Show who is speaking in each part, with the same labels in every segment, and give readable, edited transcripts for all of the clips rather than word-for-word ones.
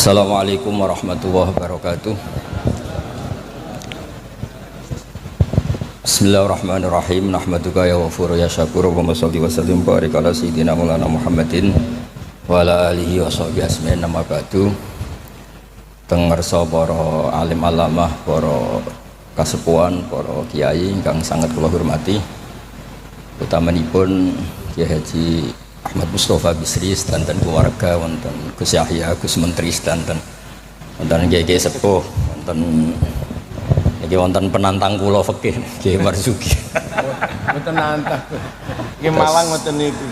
Speaker 1: Assalamualaikum warahmatullahi wabarakatuh. Bismillahirrahmanirrahim. Nahmaduka ya ghafur ya syakur wa sholli wa sallim barik ala sayyidina maulana Muhammadin wa ala alihi wa sahbihi asma'in nama ba'du. Teng ngarsa para alim alamah, para kasepuhan, para kiai ingkang sangat kula hormati, utamanipun Kiai Haji Ahmad Mustafa Bisri sedanten keluarga, wonten Gus Yahya, Gus Menteri sedanten, wonten Kiai sepuh, wonten iki wonten penantang kula fikih Kiai Marzuki.
Speaker 2: Mboten nantang. Nggih Malang mboten niku.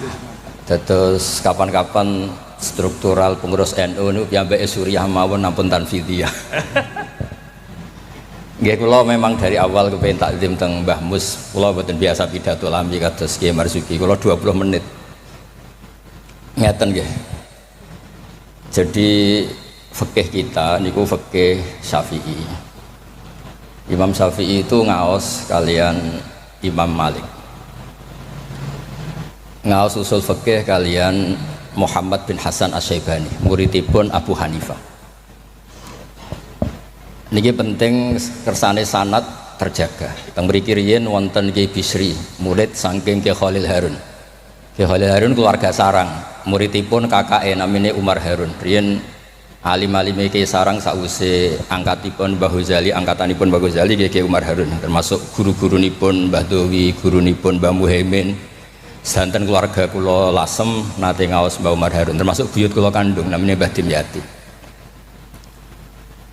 Speaker 1: Dados kapan-kapan struktural pengurus NU niku piyambake Suriah mawon ampun tanfidiyah. Nggih kula memang dari awal kepengin takzim teng Mbah Mus, kula mboten biasa pidato lambi kados Kiai Marzuki. Kula 20 menit. Ngeten nggih. Jadi fikih kita niku fikih Syafi'i. Imam Syafi'i itu ngaos kalian Imam Malik. Ngaos usul fikih kalian Muhammad bin Hasan Asy-Syaibani, muridipun Abu Hanifah. Niki penting kersane sanad terjaga. Teng mriki riyen wonten Kiai Bisri, murid saking Kiai Khalil Harun. Kiai Khalil Harun keluarga sarang, muridipun kakake namine Umar Harun. Riyen alim-alime Kiai Sarang sause angkatipun Mbah Ghazali, angkatanipun Mbah Ghazali Kiai Umar Harun, termasuk guru-gurunipun Mbah Dowi, gurunipun Mbah Muhaimin. Sedanten keluarga kula lasem nate ngaos Mbah Umar Harun, termasuk buyut kula kandung namanya Mbah Dimyati.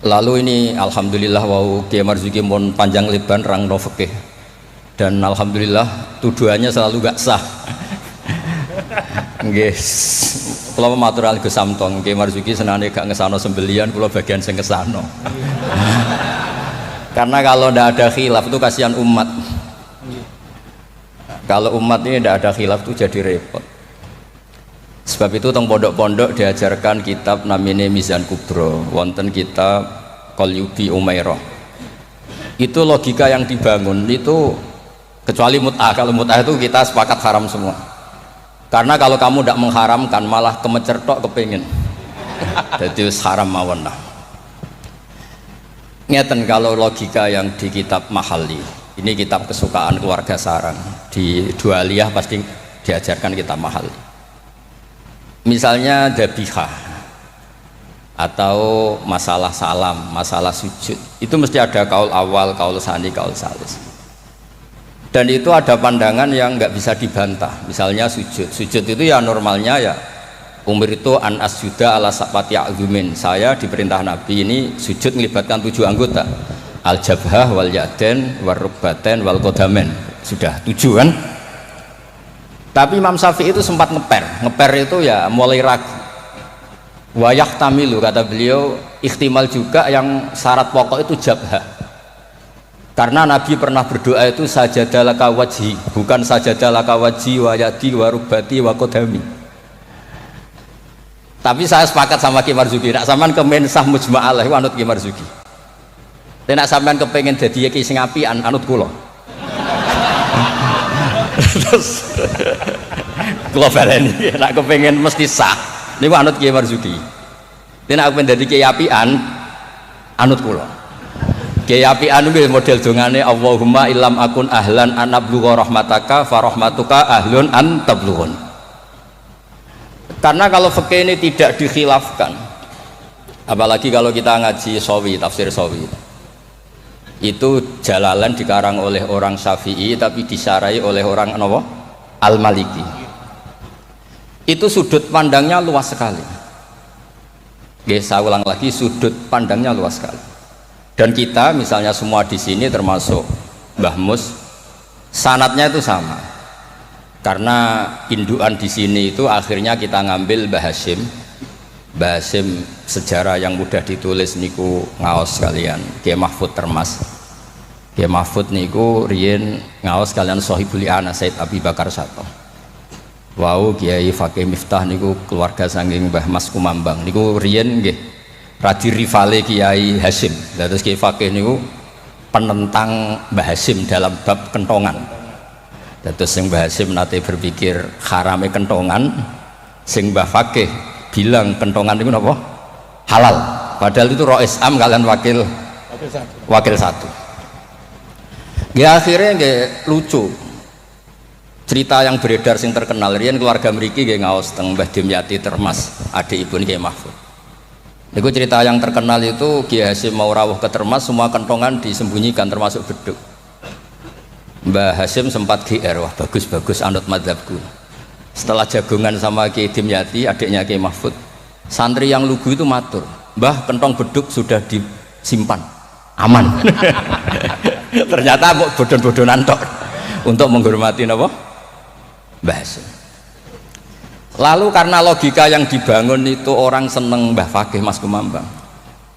Speaker 1: Lalu ini alhamdulillah wau Kiai Marzuki mon panjang lebar rangno fikih. Dan alhamdulillah tuduhannya selalu gak sah. Nggih. Kula matur alih Gus Samtong, Kiai Marzuki senane gak ngesano sembelian, kula bagian sing ngesano. Karena kalau ndak ada khilaf itu kasihan umat. Kalau umat ini tidak ada khilaf itu jadi repot. Sebab itu teng pondok-pondok diajarkan kitab namine Mizan Kubro, wonten kitab Qalyubi Umairah. Itu logika yang dibangun itu kecuali mut'ah. Kalau mut'ah itu kita sepakat haram semua. Karena kalau kamu tidak mengharamkan malah kemecertok kepingin. Jadi haram mawon lah. Ngeten kalau logika yang di kitab Mahali. Ini kitab kesukaan keluarga sarang. Di Dualiyah pasti diajarkan kitab Mahali. Misalnya dabihah atau masalah salam, masalah sujud, itu mesti ada kaul awal, kaul sani, kaul salis. Dan itu ada pandangan yang nggak bisa dibantah. Misalnya sujud itu ya normalnya ya umur itu an asjuda ala sapati azumin. Saya diperintah Nabi ini sujud melibatkan 7 anggota, al jabhah wal yaden wal rukbaten wal kodamen. Sudah 7 kan. Tapi Imam Syafi'i itu sempat ngeper itu ya mulai ragu. Wayah tamilu kata beliau, ikhtimal juga yang syarat pokok itu jabhah. Karena Nabi pernah berdoa itu sajadalaka wajhi, bukan sajadalaka wajhi wa yadi wa rukbati wa kodami. Tapi saya sepakat sama Kiai Marzuki, nak sampean kemensah mujma'alah anut Kiai Marzuki. Nek sampean kepengen dadi Kiai sing apian anut kula. Terus kula baleni nek kepengin mesti sah niku anut Kiai Marzuki. Nek aku pengen dadi kiai apian anut kula. Kiai apian kuwi model dongane Allahumma illam akun ahlan an ablugha rahmataka fa rahmatuka ahlun an tablughun. Karena kalau fikih ini tidak dikhilafkan, apalagi kalau kita ngaji Sawi, tafsir Sawi, itu Jalalan dikarang oleh orang Syafi'i tapi disarai oleh orang apa? Al-Maliki. Itu sudut pandangnya luas sekali. Saya ulang lagi, sudut pandangnya luas sekali. Dan kita misalnya semua di sini termasuk Mbah Mus, sanatnya itu sama. Karena indukan di sini itu akhirnya kita ngambil Mbah Hasyim. Mbah Hasyim sejarah yang mudah ditulis niku ngaos kalian Kiai Mahfud Termas. Kiai Mahfud niku riyen ngaos kalian Sohibul I'anah Said Abi Bakar Sato. Wau Kiai Fakih Miftah niku keluarga saking Mbah Mas Kumambang niku riyen nggih radi rivale Kiai Hasyim. Terus Kiai Fakih niku penentang Mbah Hasyim dalam bab kentongan. Terus sing Mbah Hasyim nate berpikir harame kentongan, sing Mbah Fakih bilang kentongan itu apa? halal. Padahal itu rois am kalian wakil satu. Ya akhirnya nggak lucu. Cerita yang beredar sing terkenal riyen keluarga mriki nggih ngaos teng Mbah Dimyati Termas, adik ibu Kiai Mahfud. Niku cerita yang terkenal itu Kiai Hasyim mau rawuh ke Termas, semua kentongan disembunyikan termasuk beduk. Mbah Hasyim sempat GR, wah bagus anut madzhabku. Setelah jagongan sama Kiai Dimyati, adiknya Kiai Mahfud, santri yang lugu itu matur, "Mbah, kentong beduk sudah disimpan, aman." Ternyata kok bodon-bodonan tok untuk menghormati napa? Mbah Hasyim. Lalu karena logika yang dibangun itu orang seneng Mbah Fakih Mas Kumambang.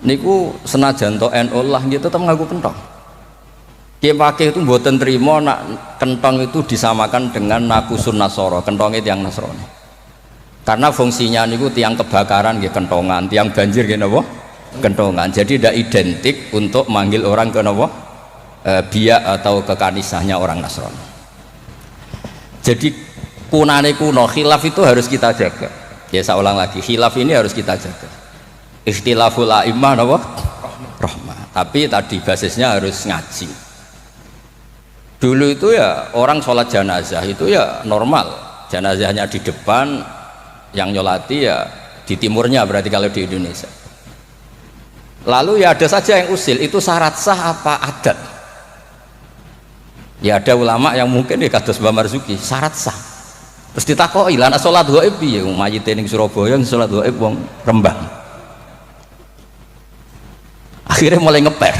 Speaker 1: Niku senajan to NU lah gitu tetap ngaku kentong. Kiai Fakih itu mboten trimo nak kentong itu disamakan dengan nakusun nasoro, kentongnya tiang Nasrani. Karena fungsinya niku tiang kebakaran nggih kentongan, tiang banjir nggih napa? Kentongan. Jadi tidak identik untuk manggil orang ke napa? Biak atau kekanisahnya orang Nasrani. Jadi kunane kuno khilaf itu harus kita jaga. Ya saya ulang lagi, khilaf ini harus kita jaga. Ikhtilaful a'immah napa? Rahmah. Tapi tadi basisnya harus ngaji. Dulu itu ya orang sholat jenazah itu ya normal, jenazahnya di depan, yang nyolati ya di timurnya, berarti kalau di Indonesia. Lalu ya ada saja yang usil, itu syarat sah apa adat? Ya ada ulama yang mungkin ya kados Mbah Marzuki, syarat sah. Terus ditakoki, "Lah nek salat gaib piye? Mayite ning Surabaya salat gaib wong Rembang." Akhirnya mulai ngeper.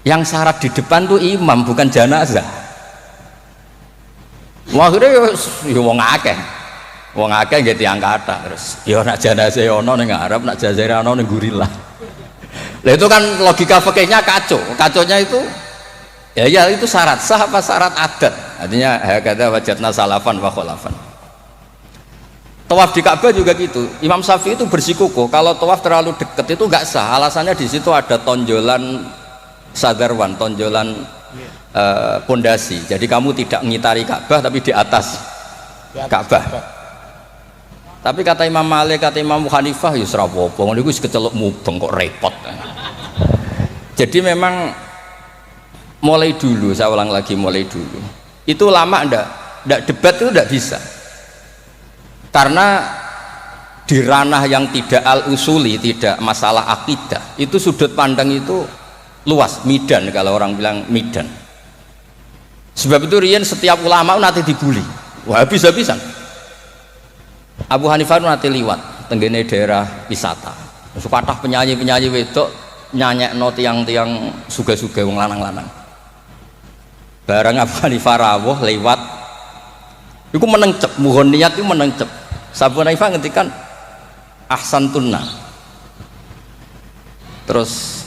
Speaker 1: Yang syarat di depan tuh imam bukan jenazah. Akhirnya ya wong akeh. Wong akeh nggih tiyang kathah terus. Ya nek jenazah ana ning ngarep, nek jenazah ana ning gurilah. Lah itu kan logika fikihnya kacau. Kaconya itu ya itu syarat sah apa syarat adat? Artinya hakadha wajadna salafan wa khalafan. Tawaf di Ka'bah juga gitu. Imam Syafi'i itu bersikukuh kalau tawaf terlalu dekat itu nggak sah. Alasannya di situ ada tonjolan sadarwan, tonjolan pondasi. Jadi kamu tidak mengitari Ka'bah tapi di atas Ka'bah. Tapi kata Imam Malik, kata Imam Hanifah, ya ora apa-apa. Ngono iku wis keceluk mubeng kok repot. Jadi memang mulai dulu, saya ulang lagi, mulai dulu itu lama ndak debat itu ndak bisa, karena di ranah yang tidak al-usuli, tidak masalah akidah, itu sudut pandang itu luas, midan kalau orang bilang midan. Sebab itu riyen setiap ulama nanti dibully, wah habis-habisan. Abu Hanifah nanti liwat tenggene daerah wisata, kathah penyanyi-penyanyi wedok nyanyekno tiang-tiang suga-suga wong lanang-lanang. Barang Abu Hanifah rawuh lewat iku menencep, mohon niat itu menencep. Abu Hanifah ngendikan ahsan tunna. Terus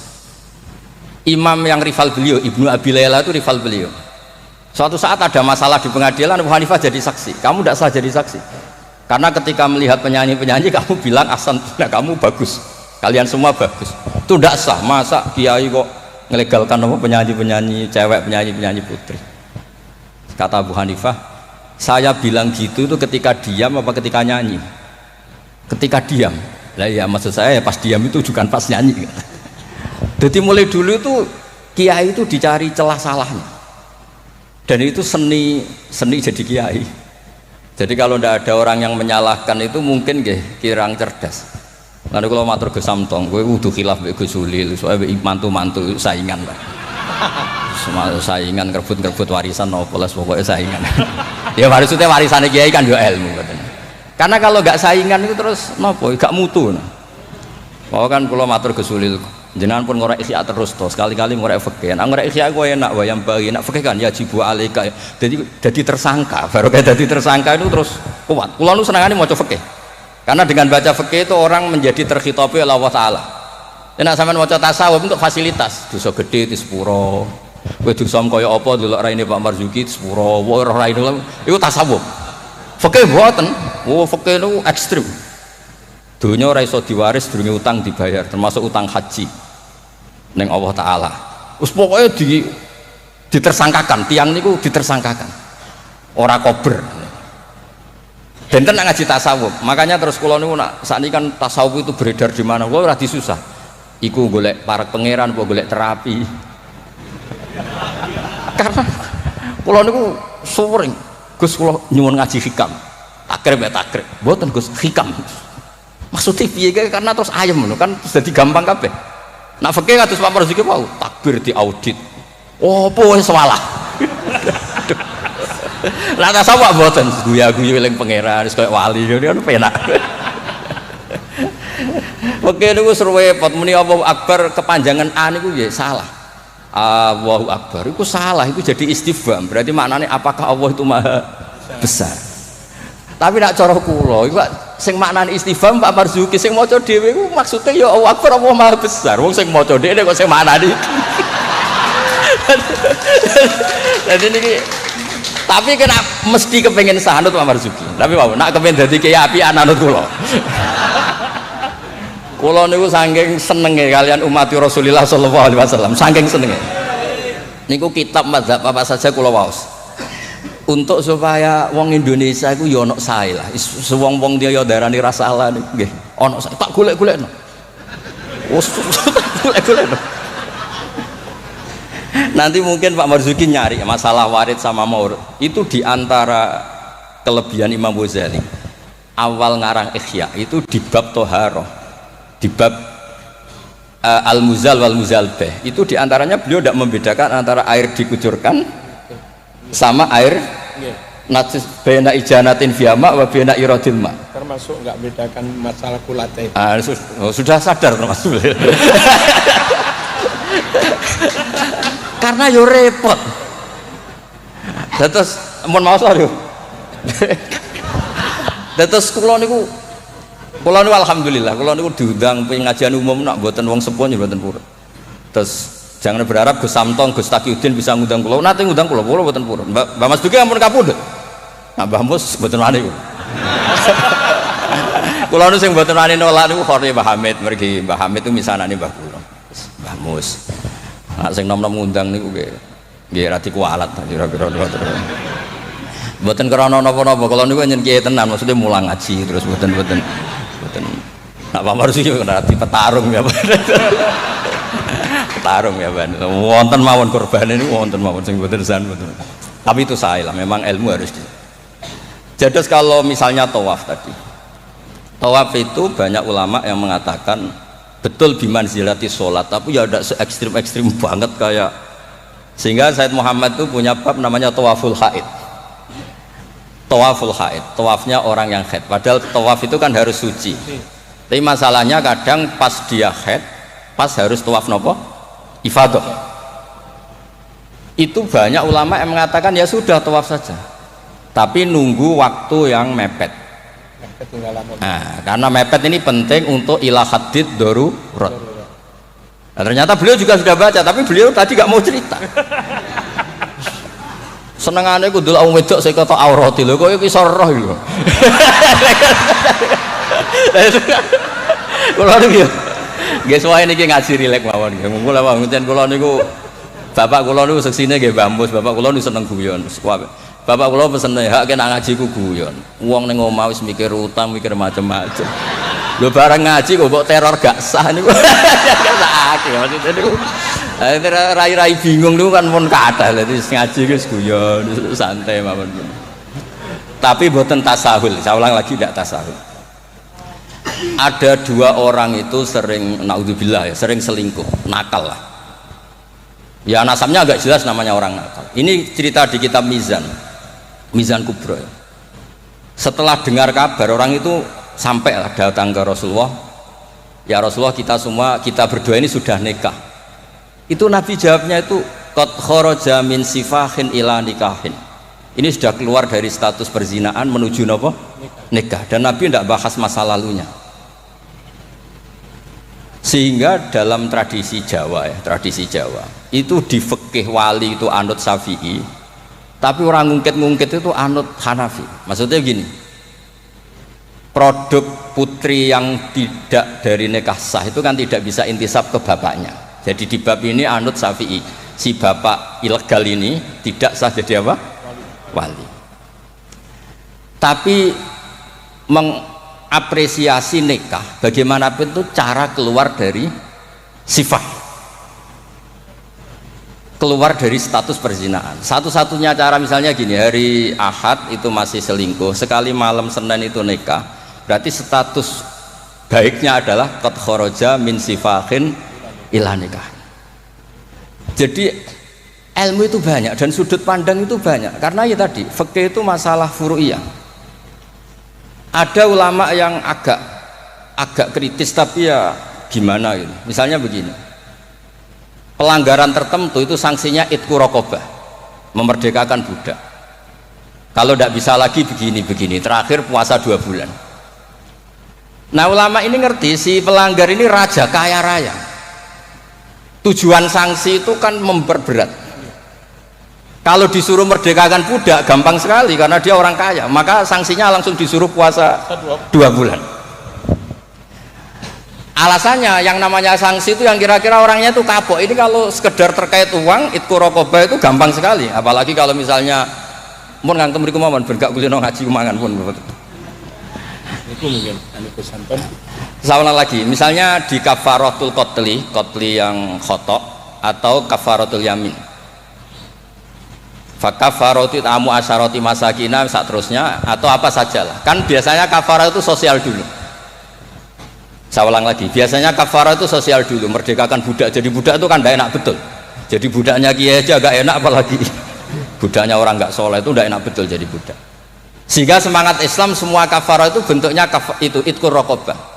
Speaker 1: imam yang rival beliau, Ibnu Abi Layla itu rival beliau. Suatu saat ada masalah di pengadilan, Abu Hanifah jadi saksi. Kamu tidak sah jadi saksi, karena ketika melihat penyanyi-penyanyi kamu bilang ahsan tunna, kamu bagus, kalian semua bagus. Itu tidak sah. Masa kiai kok ngelegalkan apa penyanyi-penyanyi cewek, penyanyi-penyanyi putri? Kata Abu Hanifah, saya bilang gitu itu ketika diam apa ketika nyanyi? Ketika diam. Lah ya maksud saya ya pas diam itu bukan pas nyanyi. Jadi mulai dulu itu kiai itu dicari celah salahnya, dan itu seni jadi kiai. Jadi kalau tidak ada orang yang menyalahkan itu mungkin kirang cerdas. Lalu kalau matur Gus Samtong, gue udah khilaf be Gus Ulil, soalnya mantu-mantu saingan lah. Semua saingan kerebut warisan nopolas pokoknya saingan. Ya maksudnya warisannya kiai kan juga ilmu katanya. Karena kalau nggak saingan itu terus nopo, gak mutu. Bahwa kan kalau matur Gus Ulil, jenengan pun ngorek ikhya terus toh, sekali-kali ngorek fikih. Nah ngorek ikhya gue enak, wayang bagi enak fikih kan ya jibu alika. Jadi tersangka, baru kayak jadi tersangka itu terus kuat. Kulo nu senengane maca fikih. Karena dengan baca fikih itu orang menjadi terkhitopi oleh Allah Ta'ala. Dan sampean maca tasawuf untuk fasilitas, dosa gede di sepuro, kowe dosa kaya apa delok raine Pak Marzuki sepuro, wae raine iku tasawuf. Fikih mboten, fikih niku ekstrim. Dunya ora iso diwaris durunge utang dibayar, termasuk utang haji ning Allah Ta'ala. Wis pokoke ditersangkakan, tiang niku ditersangkakan. Ora kober. benten nak ngaji tasawuf. Makanya terus kula niku nak sakniki kan tasawuf itu beredar di mana. Kula ora disusah. Iku golek parek pangeran apa golek terapi. Karena kula niku sering Gus kula nyuwun ngaji hikam. Takrib ya takrib. Mboten Gus hikam. Maksudnya piye karena terus ayem ngono kan jadi gampang kabeh. Nak fikih kados Pak Marzuki wau takbir diaudit. Opo wis salah. Lah tasawuf mboten guya-guyu eling pangeran wis koyo wali ngene kan penak. Fikih niku repot muni Allahu Akbar kepanjangan A niku ya salah. Allahu Akbar itu salah, itu jadi istifham. Berarti maknanya apakah Allah itu maha besar? Tapi nak cara kula iku sing maknane istifham Pak Marzuki sing maca dhewe iku maksude ya Allahu Akbar Allah maha besar. Wong sing maca dhewe kok sing maknane. Jadi niki tapi kena mesti kepengen sanut Pak Marzuki. Tapi mau nak kepengen dadi kiai apian anut kula. Kula niku saking senenge kalian umat Rasulullah sallallahu alaihi wasallam, saking senenge. Niku kitab mazhab apa saja kula waos. Untuk supaya wong Indonesia iku ya ono sae lah. Wong-wong dia ya darani rasalah niku nggih. Ono sae tak golek-golekno. Wes golek-golekno. Nanti mungkin Pak Marzuki nyari masalah warid sama maurud. Itu diantara kelebihan Imam Ghazali. Awal ngarang Ihya itu di bab Toharoh, di bab Al-Muzal wal Muzalbeh. Itu diantaranya beliau tidak membedakan antara air dikucurkan sama air najis bena ijanatin fiyama wa bena iradil ma.
Speaker 2: Termasuk nggak bedakan masalah kulate.
Speaker 1: Sudah sadar termasuk. Karena yo repot. Terus mohon maaf yo. Terus kula niku alhamdulillah kula niku diundang pengajian umum nak mboten wong sepuh mboten purun. Terus jangan berharap Gus Samtong, Gus Takiuddin bisa ngundang kula. Nate ngundang kula mboten purun. Mbak Mas Duki ampun kapundhut. Nah Mbah Mus mboten wani. Kula nu sing mboten wani nolak niku khore Mbah Hamid, mergi Mbah Hamid itu misanane Mbah kula. Mbah Mus. Nah sing nom-nom ngundang niku nggih ra dikualat kira-kira ngoten. Mboten krana napa-napa, kula niku nyen kiai tenan, maksudnya mulang ngaji terus mboten. Nak Pak Marzuki kena dipetarung ya. Tarung ya Ban, wonten mawon korban ini wonten mawon sing boten san betul. Tapi itu saya lah, memang ilmu harus di. Jadi kalau misalnya tawaf tadi, tawaf itu banyak ulama yang mengatakan betul bimanzilati sholat, tapi ya ada se-ekstrim banget kayak sehingga Said Muhammad itu punya bab namanya tawaful haid. Tawaful haid, tawafnya orang yang haid. Padahal tawaf itu kan harus suci. Tapi masalahnya kadang pas dia haid, pas harus tawaf nopo? Ifadah. Itu banyak ulama yang mengatakan ya sudah tawaf saja, tapi nunggu waktu yang mepet. Nah, karena mepet ini penting untuk ilah hadid darurat. Nah, ternyata beliau juga sudah baca, tapi beliau tadi gak mau cerita. Senengane kudu wong wedok sing ketok aurati lho, kok iki iso roh lho. Kula niku nggih suwae niki ngaji rilek mawon nggih. Mula pancen kula niku bapak kula niku seksine nggih Mbah Mus, bapak kula niku seneng guyon. Bapak kula pesene hak kena ngaji ku guyon. Wong ning omah wis mikir utang, mikir macem-macem. Lho bareng ngaji kok mbok teror gak sah niku. Sakake maksudnya niku. Rai-rai bingung niku kan mun kathah. Dadi ngaji wis guyon, santai mawon. Tapi mboten tasahul. Saya ulang lagi tidak tasahul. Ada dua orang itu sering naudzubillah ya, sering selingkuh, nakal lah. Ya nasabnya agak jelas namanya orang nakal. Ini cerita di kitab Mizan Kubro. Setelah dengar kabar orang itu sampai lah datang ke Rasulullah. Ya Rasulullah kita berdua ini sudah nikah. Itu Nabi jawabnya itu qad kharaja min sifahin ila nikahin. Ini sudah keluar dari status perzinaan menuju apa? Nikah. Dan Nabi tidak bahas masa lalunya. Sehingga dalam tradisi Jawa itu di fikih wali itu anut Syafi'i, tapi orang ngungkit itu anut Hanafi. Maksudnya gini, produk putri yang tidak dari nikah sah itu kan tidak bisa intisab ke bapaknya. Jadi di bab ini anut Syafi'i, si bapak ilegal ini tidak sah jadi apa? Wali. Tapi mengapresiasi nikah bagaimanapun itu cara keluar dari sifat, keluar dari status perzinahan. Satu-satunya cara misalnya gini, hari Ahad itu masih selingkuh, sekali malam Senin itu nikah, berarti status baiknya adalah qad kharaja min sifahin ila nikah. Jadi ilmu itu banyak dan sudut pandang itu banyak, karena ya tadi fikih itu masalah furu'iyah. Ada ulama yang agak kritis, tapi ya gimana gitu. Misalnya begini, pelanggaran tertentu itu sanksinya itqu raqabah, memerdekakan budak. Kalau tidak bisa lagi begini, terakhir puasa 2 bulan. Nah ulama ini ngerti si pelanggar ini raja kaya raya, tujuan sanksi itu kan memperberat. Kalau disuruh merdekakan budak gampang sekali karena dia orang kaya, maka sanksinya langsung disuruh puasa 2 bulan. Alasannya yang namanya sanksi itu yang kira-kira orangnya itu kapok. Ini kalau sekedar terkait uang, itqu raqabah itu gampang sekali. Apalagi kalau misalnya mun ngang temriku mawon ben gak kulino ngaji mangan pun.
Speaker 2: Itu mungkin anu pesanton.
Speaker 1: Saya ulang lagi, misalnya di kafaratul qatli yang khata atau kafaratul yamin. Fakafaratu tamu asyarati masakina saat terusnya atau apa sajalah. Kan biasanya kafarah itu sosial dulu. Saya ulang lagi, biasanya kafarah itu sosial dulu, merdekakan budak. Jadi budak itu kan tidak enak betul. Jadi budaknya kiai aja agak enak, apalagi budaknya orang nggak soleh itu tidak enak betul jadi budak. Sehingga semangat Islam semua kafarah itu bentuknya itu itqu raqabah.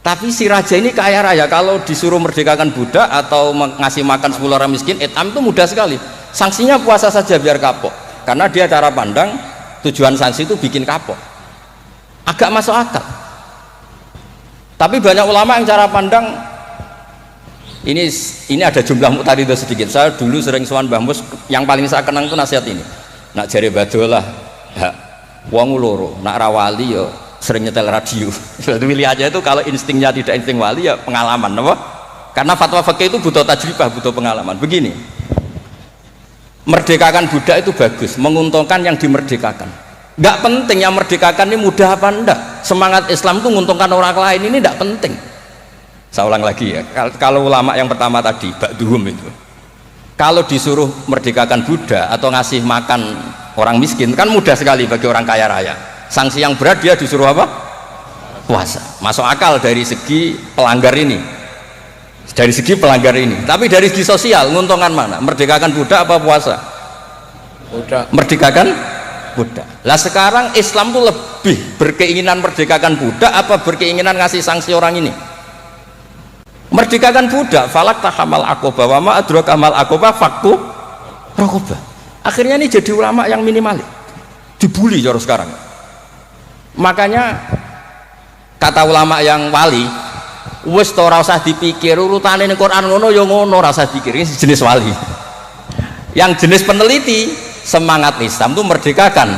Speaker 1: Tapi si raja ini kaya raya, kalau disuruh merdekakan budak atau ngasih makan 10 orang miskin, etam itu mudah sekali. Sanksinya puasa saja biar kapok, karena dia cara pandang tujuan sanksi itu bikin kapok, agak masuk akal. Tapi banyak ulama yang cara pandang ini ada jumlah muqtaridah sedikit. Saya dulu sering sowan Mbah Mus, yang paling saya kenang itu nasihat ini, nak jare badolah wong loro, nak rawali yo sering nyetel radio. Jadi pilih aja itu, kalau instingnya tidak insting wali ya pengalaman, apa? Karena fatwa fikih itu butuh tajribah, butuh pengalaman. Begini, merdekakan budak itu bagus, menguntungkan yang dimerdekakan. Nggak penting yang merdekakan ini mudah apa enggak. Semangat Islam itu menguntungkan orang lain, ini nggak penting. Saya ulang lagi ya, kalau ulama yang pertama tadi, ba'duhum itu, kalau disuruh merdekakan budak atau ngasih makan orang miskin, kan mudah sekali bagi orang kaya raya. Sanksi yang berat dia disuruh apa? Puasa. Masuk akal dari segi pelanggar ini. Dari segi pelanggar ini, tapi dari segi sosial menguntungkan mana? Merdekakan budak apa puasa?
Speaker 2: Budak.
Speaker 1: Merdekakan budak. Lah sekarang Islam tuh lebih berkeinginan merdekakan budak apa berkeinginan ngasih sanksi orang ini? Merdekakan budak. Falak tahamal aqobah wa ma adraka mal aqobah fakku raqobah. Akhirnya ini jadi ulama yang minimalis, dibully jauh sekarang. Makanya kata ulama yang wali, wis to ora usah dipikir urutane ning Quran ngono ya ngono, ora usah dipikir. Ini jenis wali. Yang jenis peneliti, semangat Islam itu merdekakan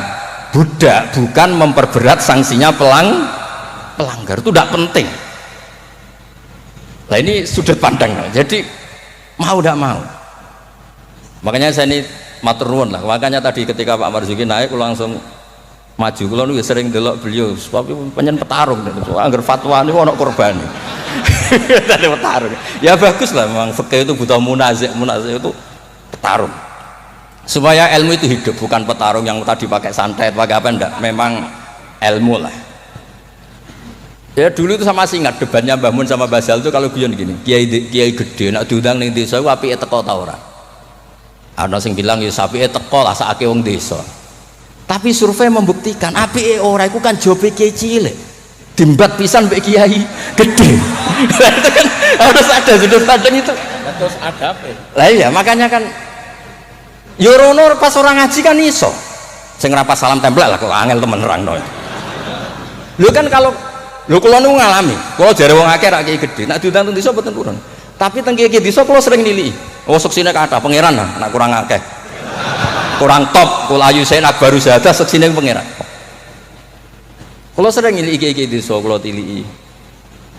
Speaker 1: budak, bukan memperberat sanksinya pelanggar. Itu tidak penting. Nah ini sudut pandang. Jadi mau tidak mau. Makanya saya ini matur nuwun lah. Makanya tadi ketika Pak Marzuki naik, langsung maju. Kalau nu sering delok beliau, tapi penyen petarung. Angger fatwa ini ono korban. Tadi petarung. Ya bagus lah, memang fikih itu butuh munazik itu petarung. Supaya ilmu itu hidup, bukan petarung yang tadi pakai santet, pakai apa enggak. Memang ilmu lah. Ya dulu itu sama masih ingat debatnya Mbah Mun sama Basal itu kalau guyon gini, kiai gede nak diundang ning desa apike teko ta ora. Ana sing bilang ya sapike teko lah sakake wong desa. Tapi survei membuktikan apike ora iku kan jobe kiai cilik. Dimbat pisan mbek kiai gede. Itu kan harus ada sudut pandang itu.
Speaker 2: Terus ada apa?
Speaker 1: Lah iya, makanya kan Yorono pas orang ngaji kan iso. Sing rapat salam tempel lah kok angel temen nerangno. Lho kan kalau kula nu ngalami, kula jare wong akeh rak kiai gede, nek diundang teng desa mboten purun. Tapi teng kiai desa kula sering niliki. Oh seksine kathah pangeran lah, nek kurang akeh. Kurang top, kula ayu saya nak baru saja seksine pangeran. Kula sering niliki kiai desa kula tiliki.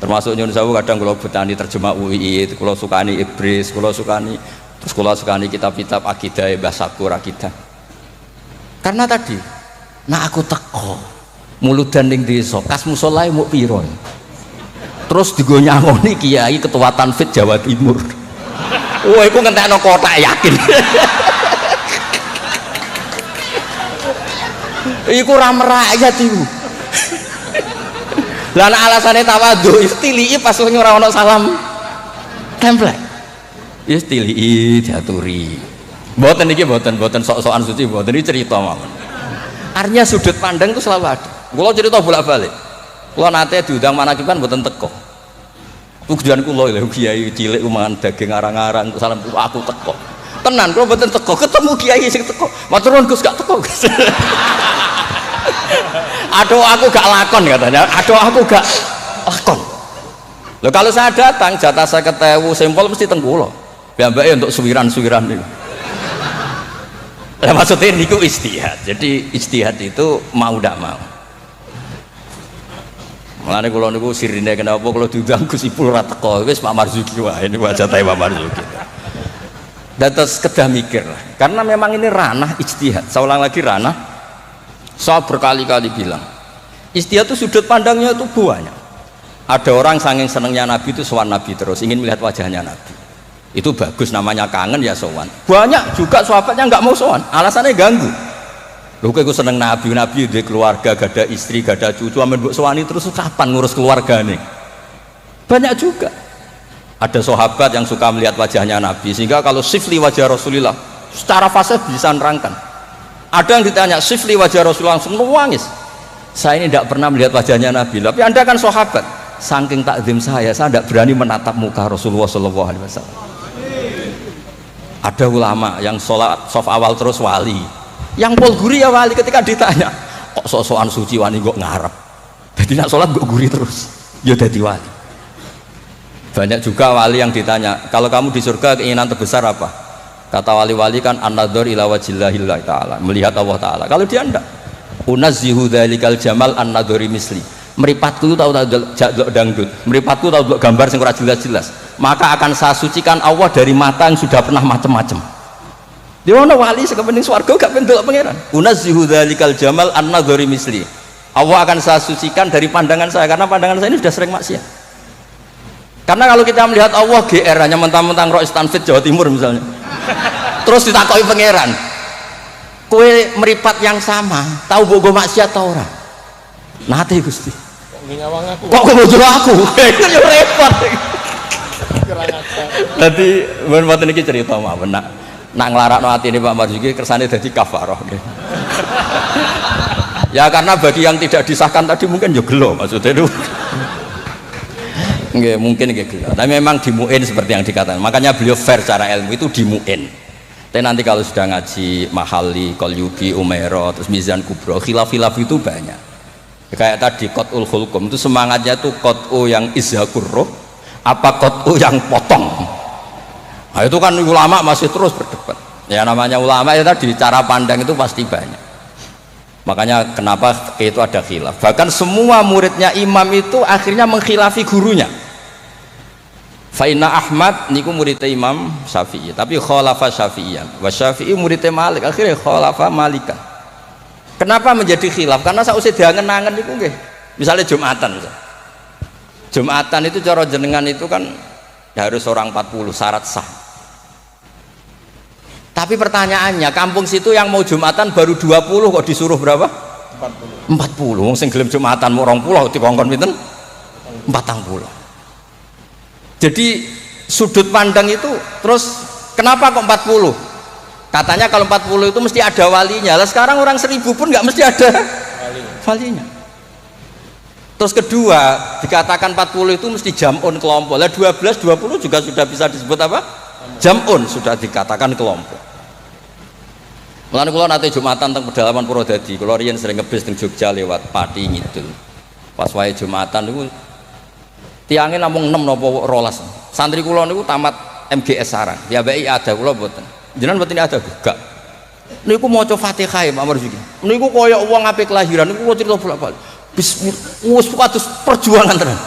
Speaker 1: Termasuk nyun sewu kadang kula betani terjemah UI, kula sukani Ibris, kula sukani terus kula sukani kitab-kitab akidah Mbah Sakur akidah. Karena tadi, nah aku teko Muludan ning desa, kas musolae muk piro. Terus digo nyangoni kiai ketua Tanfid Jawa Timur. Wah, iku ngentekno kotak yakin. Iku ra merakyat iku. Lah nek alasane tawadhu istilii pas ora ono salam template. Istilii diaturi. Mboten iki mboten sok-sokan suci mboten iki cerita mawon. Artinya sudut pandang itu selalu ada. Kula cerita bolak-balik. Kula nate diundang manakiban mboten teko. Tujuan kula lho kiai cilik mangan daging arang-arang salam aku teko. Tenan kula mboten teko, ketemu kiai sing teko. Matur nuwun Gus gak teko. Aduh aku gak lakon katanya. Aduh aku gak lakon. Loh kalau saya datang jatah saya ketewu sempol mesti teng kula. Piyambake untuk suwiran-suwiran niku. Lah maksudnya niku ijtihad. Jadi ijtihad itu mau ndak mau. Mulane kula niku sirine kenapa kula diundang Gus Ipul ora teko wis Pak Marzuki wae niku aja Pak Marzuki. Dados kedah mikir lah. Karena memang ini ranah ijtihad. Saya ulang lagi ranah. Saya berkali-kali bilang ijtihad itu sudut pandangnya itu banyak. Ada orang saking senengnya Nabi itu sowan Nabi terus ingin melihat wajahnya Nabi, itu bagus namanya kangen ya sowan. Banyak juga sahabatnya nggak mau sowan alasannya ganggu. Lho kowe seneng Nabi duwe keluarga, gak ada istri, gak ada cucu, amen mbok sowani terus kapan ngurus keluargane. Banyak juga ada sahabat yang suka melihat wajahnya Nabi sehingga kalau sifli wajah Rasulullah secara fasih bisa nerangkan. Ada yang ditanya sifli wajah Rasulullah langsung nangis. Saya ini tidak pernah melihat wajahnya Nabi. Tapi Anda kan sahabat. Saking takzim saya tidak berani menatap muka Rasulullah SAW. Ada ulama yang sholat sof awal terus wali. Yang pol guri ya wali ketika ditanya, kok sok-sokan suci wani kok ngarep. Jadi nak sholat kok guri terus. Ya jadi wali. Banyak juga wali yang ditanya, kalau kamu di surga keinginan terbesar apa? Kata wali-wali kan an-nadhar ila wajhillahi ta'ala, melihat Allah Ta'ala. Kalau dia enggak, unazzihu dzalikal jamal an-nadhari misli. Meripatku tahu jadlok dangdut, meripatku tahu gambar sing ora jelas-jelas. Maka akan saya sucikan Allah dari mata yang sudah pernah macam-macam. Di mana wali sekepening swarga gak pengen delok pangeran. Unazzihu dzalikal jamal an-nadhari misli. Allah akan saya sucikan dari pandangan saya karena pandangan saya ini sudah sering maksiat. Karena kalau kita melihat Allah GR hanya mentang-mentang Rois Tanfid Jawa Timur misalnya. Terus ditakoki pangeran, kue meripat yang sama, tahu bogo maksiat tau ora? Nate Gusti. Kok bojo aku? Itu yo repot. Dadi men mboten iki cerita mawon nak nglarakno atine Pak Marzuki kersane dadi kafarah. Ya karena bagi yang tidak disahkan tadi mungkin yo gelo maksudnya itu. Nggih, mungkin nggih gelo. Tapi memang dimuin seperti yang dikatakan. Makanya beliau fair cara ilmu itu dimuin. Tapi nanti kalau sudah ngaji Mahali, Qalyubi, Umairah, terus Mizan Kubro, khilaf-khilaf itu banyak. Kayak tadi Qat'ul Khulqum itu semangatnya itu Qat'u yang izhakur roh apa Qat'u yang potong. Nah itu kan ulama masih terus berdebat. Ya namanya ulama ya tadi cara pandang itu pasti banyak. Makanya kenapa itu ada khilaf. Bahkan semua muridnya imam itu akhirnya mengkhilafi gurunya. Fa'inna Ahmad niku muridnya Imam Syafi'i, tapi khalafa Syafi'iyan. Wa Syafi'i muridnya Malik, akhirnya khalafa Malikan. Kenapa menjadi khilaf? Karena sausé diangen-angen niku nggih. Misalnya Jumatan misal. Jumatan itu cara jenengan itu kan harus orang 40 syarat sah. Tapi pertanyaannya, kampung situ yang mau Jumatan baru 20 kok disuruh berapa? 40. 40. Wong sing gelem Jumatan mau 20 dikongkon pinten? 40. Jadi sudut pandang itu terus kenapa kok 40? Katanya kalau 40 itu mesti ada walinya. Lah sekarang orang 1000 pun nggak mesti ada walinya. Terus kedua, dikatakan 40 itu mesti jam'un kelompok. Lah 12, 20 juga sudah bisa disebut apa? Jam'un, sudah dikatakan kelompok. Mulane kula nate Jumatan teng pedalaman Purwodadi. Kula riyen sering ngebis teng Jogja lewat Pati Ngidul. Pas wae Jumatan niku tiangnya namung 6 napa 12. Santri kula niku tamat MGS Sarang. Ya baik ada kula mboten. Jenengan mboten ada gak. Niku maca Fatihah Pak Marzuki. Niku kaya wong ape kelahiran niku kula cerita bolak-balik. Bismillah kados perjuangan tenan.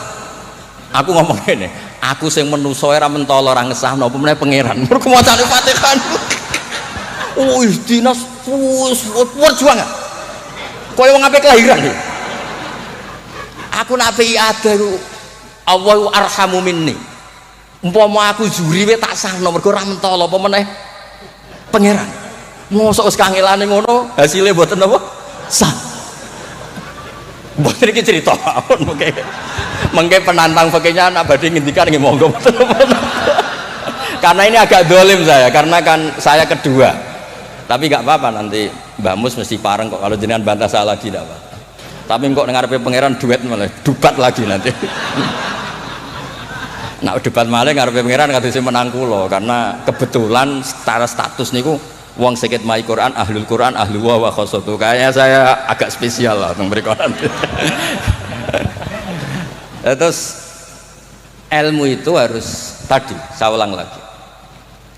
Speaker 1: Aku ngomong ngene, aku sing menungso ora mentolo ora ngesahno apa meneh pangeran. Mergo macane Fatihah. Dinas perjuangan. Kaya wong ape kelahiran iki. Aku nak ada Allahu arhamu minni. Umpama aku juri we tak sahno mergo ora mentolo apa meneh pangeran. Mosok wis kangelane ngono, hasilnya mboten apa? Sah. Mboten iki cerita mawon mengke penantang fakihnya anak badhe ngendikan nggih monggo. Karena ini agak dolim saya, karena kan saya kedua. Tapi nggak apa-apa, nanti Mbak Mus mesti pareng kok kalau jenengan bantah saya lagi tidak apa. Tapi kok ngarepe pangeran duet malah dubat lagi nanti. Nah debat malah ngarepe pangeran kadose menang kula karena kebetulan secara status niku wong sakit mai Quran, ahlul Quran, ahlu wa khosotu. Kayaknya saya agak spesial lah teng mriko nanti. Terus ilmu itu harus tadi saya ulang lagi.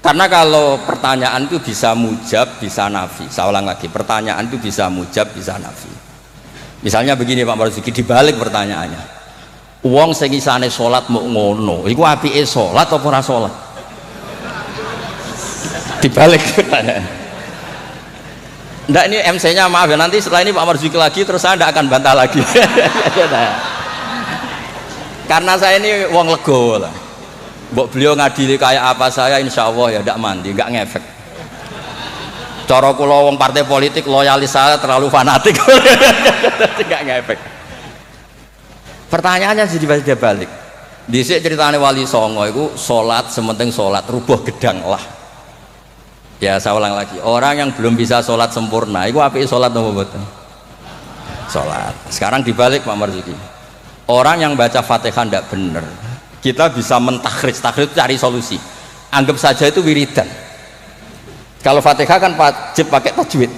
Speaker 1: Karena kalau pertanyaan itu bisa mujab, bisa nafi. Saya ulang lagi, pertanyaan itu bisa mujab, bisa nafi. Misalnya begini Pak Marzuki, dibalik pertanyaannya. Wong sing isane salat mau ngono, iku apike salat apa ora salat? Dibalik pertanyaan. Ndak ini MC-nya maaf ya, nanti setelah ini Pak Marzuki lagi terus saya tidak akan bantah lagi. Karena saya ini wong lego lah. Mbok beliau ngadili kayak apa saya insya Allah ya tidak mandi, nggak ngefek. Cara kula wong partai politik loyalis saya terlalu fanatik, nggak ngefek. Pertanyaannya jadi balik. Dhisik ceritane Wali Songo itu sholat sementing sholat rubuh gedang lah. Ya saya ulang lagi, orang yang belum bisa sholat sempurna, itu apike sholat nopo mboten? Sholat. Sekarang dibalik Pak Marzuki. Orang yang baca Fatihah tidak benar, kita bisa mentakhrij, takhrij cari solusi. Anggap saja itu wiridan. Kalau Fatihah kan wajib pakai tajwid.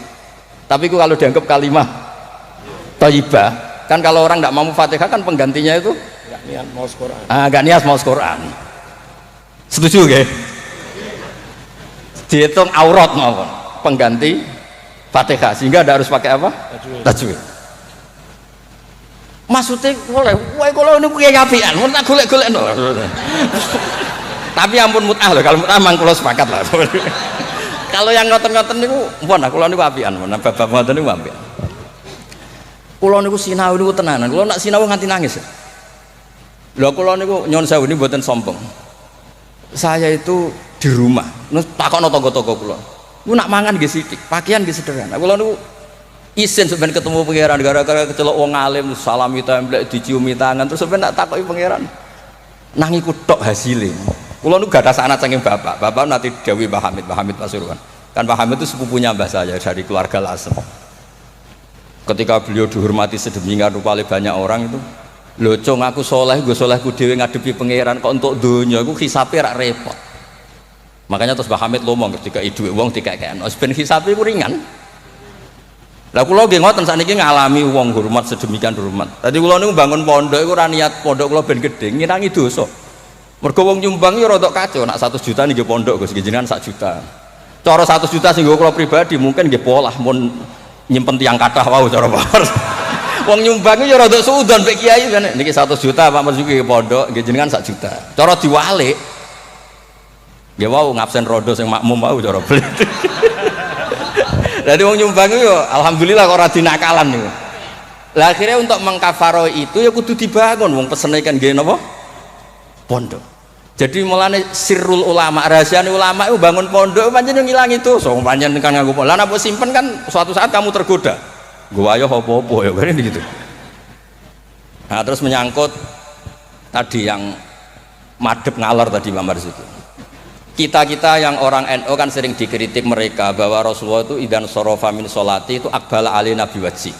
Speaker 1: Tapi kalau dianggap kalimah thayyibah, kan kalau orang tidak mampu Fatihah kan penggantinya itu
Speaker 2: nggak niat mau Quran.
Speaker 1: Nggak niat mau Quran. Setuju nggih? Dihitung aurat mawon pengganti Fatihah sehingga tidak harus pakai apa? Tajwid. Maksudnya boleh, wah kalau ini punya ngapian, mau tak golek-golek no. Tapi ampun mut'ah loh, kalau mut'ah memang kalau sepakat lah. Kalau yang ngoten-ngoten niku, pun aku kalau niku apian, mana bapak ngoten niku apian. Kalau niku sinau niku tenanan, kalau nak sinau nganti nangis. Lho kalau niku nyon sewu ini buatan sombong. Saya itu di rumah, nus takokno tonggo-tonggo kula. Niku nak mangan nggih sithik, pakaian nggih sederhana. Kalau niku isin sebenarnya ketemu pangeran gara-gara kecelok wong alim salami templek diciumi tangan terus sebenarnya tak takoki pangeran nangi kutok hasilnya. Kula nu gadah anak saking bapak nanti dawuh Mbah Hamid Pasuruan. Kan Mbah Hamid itu sepupunya mbah saya dari keluarga Lasem. Ketika beliau dihormati sedemikian rupa oleh banyak orang itu, lho cung aku soleh, gue solehku dhewe ngadepi pangeran kok untuk dunya iku hisabe rak repot. Makanya terus Mbah Hamid ngomong ketika dhuwit wong dikekekno ben hisabe ku ringan. Lah kula nggih ngoten sakniki ngalami wong hormat sedemikian hormat. Tadi kula niku bangun pondok iku ora niat pondok kula ben gedhe, ngirangi dosa. Mergo wong nyumbang iki rada kacau, nak 100 juta nggih pondok Gus jenengan 1 juta. Cara 100 juta sing kula pribadi mungkin nggih polah mun nyimpen tiyang kathah wau cara bawar. Wong nyumbang iki ya rada suudon mek kiai kan niki 100 juta Pak Marzuki pondok nggih jenengan 1 juta. Cara diwalik nggih wau ngabsen rodo sing makmum wau cara beli. Jadi wong nyumbang itu alhamdulillah kok ora dinakalan niku. Lah akhirnya untuk mengkafaro itu ya kudu dibangun wong pesene kan nggih napa? Pondok. Jadi mulane sirrul ulama, rahasiane ulama itu bangun pondok pancen ngilangi itu. So pancen kan nganggo pondok. Lah nek simpen kan suatu saat kamu tergoda. Gua ayo apa-apa ya kan gitu. Nah, terus menyangkut tadi yang madhep ngalor tadi Pak Marzuki. Kita yang orang NU kan sering dikritik mereka bahwa Rasulullah itu idan sorofa min sholati itu akbala ali nabi wajib.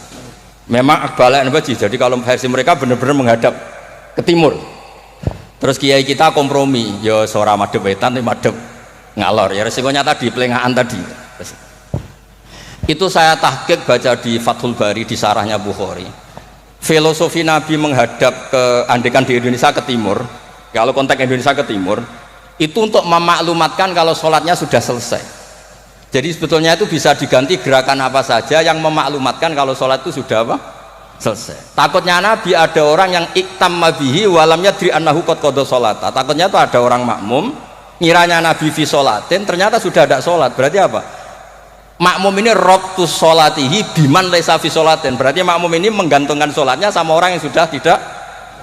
Speaker 1: Memang akbala nabi wajib. Jadi kalau versi mereka benar-benar menghadap ke timur. Terus kiai kita kompromi, ya suara madhep wetan tapi madhep ngalor. Ya resikonya tadi pelengahan tadi. Itu saya tahqiq baca di Fathul Bari di sarahnya Bukhari. Filosofi Nabi menghadap ke andekan di Indonesia ke timur. Kalau konteks Indonesia ke timur itu untuk memaklumatkan kalau sholatnya sudah selesai. Jadi sebetulnya itu bisa diganti gerakan apa saja yang memaklumatkan kalau sholat itu sudah apa? Selesai. Takutnya Nabi ada orang yang iktamma bihi walam yadri annahu qad qada sholata. Takutnya itu ada orang makmum ngiranya Nabi fi sholatin ternyata sudah ada sholat. Berarti apa? makmum ini rabtu sholatihi biman laisa fi sholatin, berarti makmum ini menggantungkan sholatnya sama orang yang sudah tidak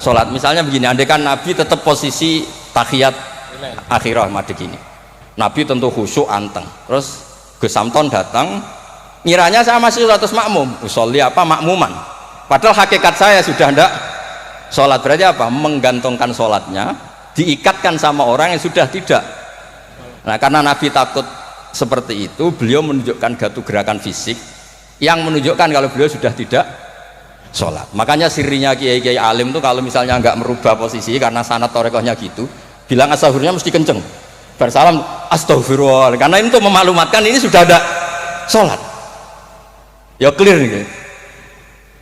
Speaker 1: sholat. Misalnya begini, andai kan Nabi tetap posisi tahiyat akhirah madeg ini, Nabi tentu khusyuk anteng, terus Gus Samton datang ngiranya saya masih sholat makmum, usolli apa makmuman, padahal hakikat saya sudah tidak sholat. Berarti apa? Menggantungkan sholatnya diikatkan sama orang yang sudah tidak. Nah, karena Nabi takut seperti itu, beliau menunjukkan satu gerakan fisik yang menunjukkan kalau beliau sudah tidak sholat. Makanya sirinya kiai-kiai alim tuh kalau misalnya nggak merubah posisi karena sanad torekohnya gitu, bilang astagfirullahnya mesti kenceng, bersalam astagfirullah, karena itu memaklumatkan ini sudah ada sholat. Ya clear nih.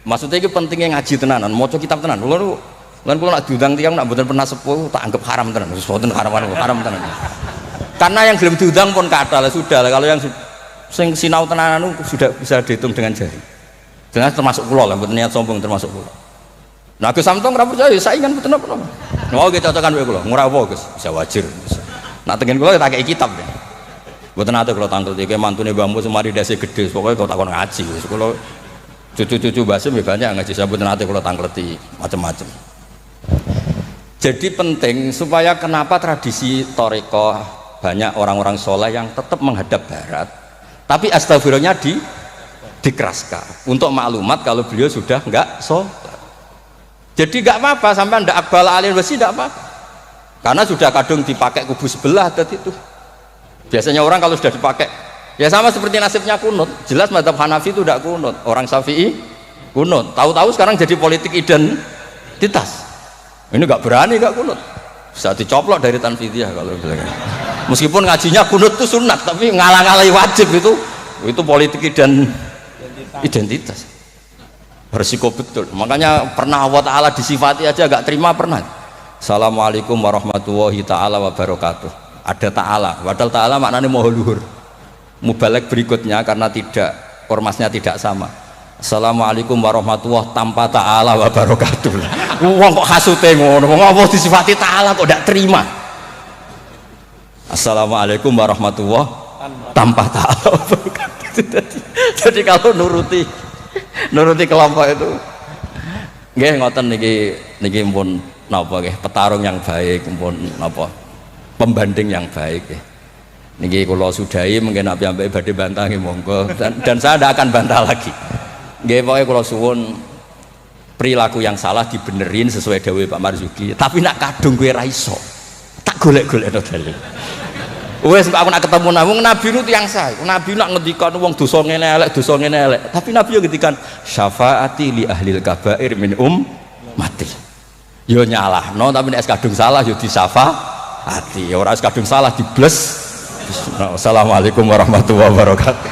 Speaker 1: Maksudnya itu pentingnya ngaji tenanan, mau kitab tenan. Kalau nak diundang tiang nak betul pernah sepuh tak anggap haram tenan, sesuatu haram tenan. Karena yang belum diundang pun kata lah sudah lah. Kalau yang sing sinau tenanan sudah bisa dihitung dengan jari. Dengan termasuk pulau lah, betul niat sombong termasuk pulau. Nah Gus Samto nggak percaya, saya kan betul apa? Mau kita cocokkan pulau, ngurah apa Gus? Bisa wajar. Nak tengen pulau kita kayak kitab deh. Betul nanti kalau tangkel tiga mantune bambu semari dasi gede, pokoknya kau takon ngaji. Kalau cucu-cucu basim banyak ngaji, saya betul nanti kalau tangkleti macam-macam. Jadi penting supaya kenapa tradisi toriko banyak orang-orang soleh yang tetap menghadap barat, tapi astagfirullahnya dikeraskan untuk maklumat kalau beliau sudah enggak sholat. Jadi enggak apa-apa sampai ndak akbal alin besi enggak apa-apa, karena sudah kadung dipakai kubu sebelah tadi itu. Biasanya orang kalau sudah dipakai ya sama seperti nasibnya kunut, jelas mazhab Hanafi itu tidak kunut, orang Syafi'i kunut, tahu-tahu sekarang jadi politik identitas. Ini nggak berani nggak kunut, bisa dicoplok dari tanfidiyah kalau bilang. Meskipun ngajinya kunut itu sunat, tapi ngalah-ngalahi wajib itu politik identitas. Bersiko betul. Makanya pernah Allah Ta'ala disifati aja gak terima pernah. Assalamualaikum warahmatullahi ta'ala wabarakatuh. Ada ta'ala, padahal ta'ala maknanya mau luhur. Mubalek berikutnya karena tidak ormasnya tidak sama. Assalamualaikum warahmatullahi tanpa ta'ala wabarakatuh. Wong kok hasute ngono, wong apa disifati ta'ala kok tidak terima. Assalamualaikum warahmatullahi tanpa ta'ala wabarakatuh. Jadi kalau nuruti kelompok itu nggih ngoten niki pun napa nggih petarung yang baik, pun napa pembanding yang baik nggih. Niki kula sudahi mungkin api-api badhe bantah nggih monggo dan saya tidak akan bantah lagi. Nggih pokoke kula suwun perilaku yang salah dibenerin sesuai dawuh Pak Marzuki, tapi nak kadung kowe ra iso tak golek-golekno dalil. Wes aku nak ketemu Nabi itu yang sah. Nabi nak ngendikan wong dosa ngene elek, tapi Nabi yo ngendikan syafaati li ahlil kabair min mati. Yo nyalahno tapi nek kadung salah yo disafaati. Ora kadung salah dibles. Assalamualaikum warahmatullahi wabarakatuh.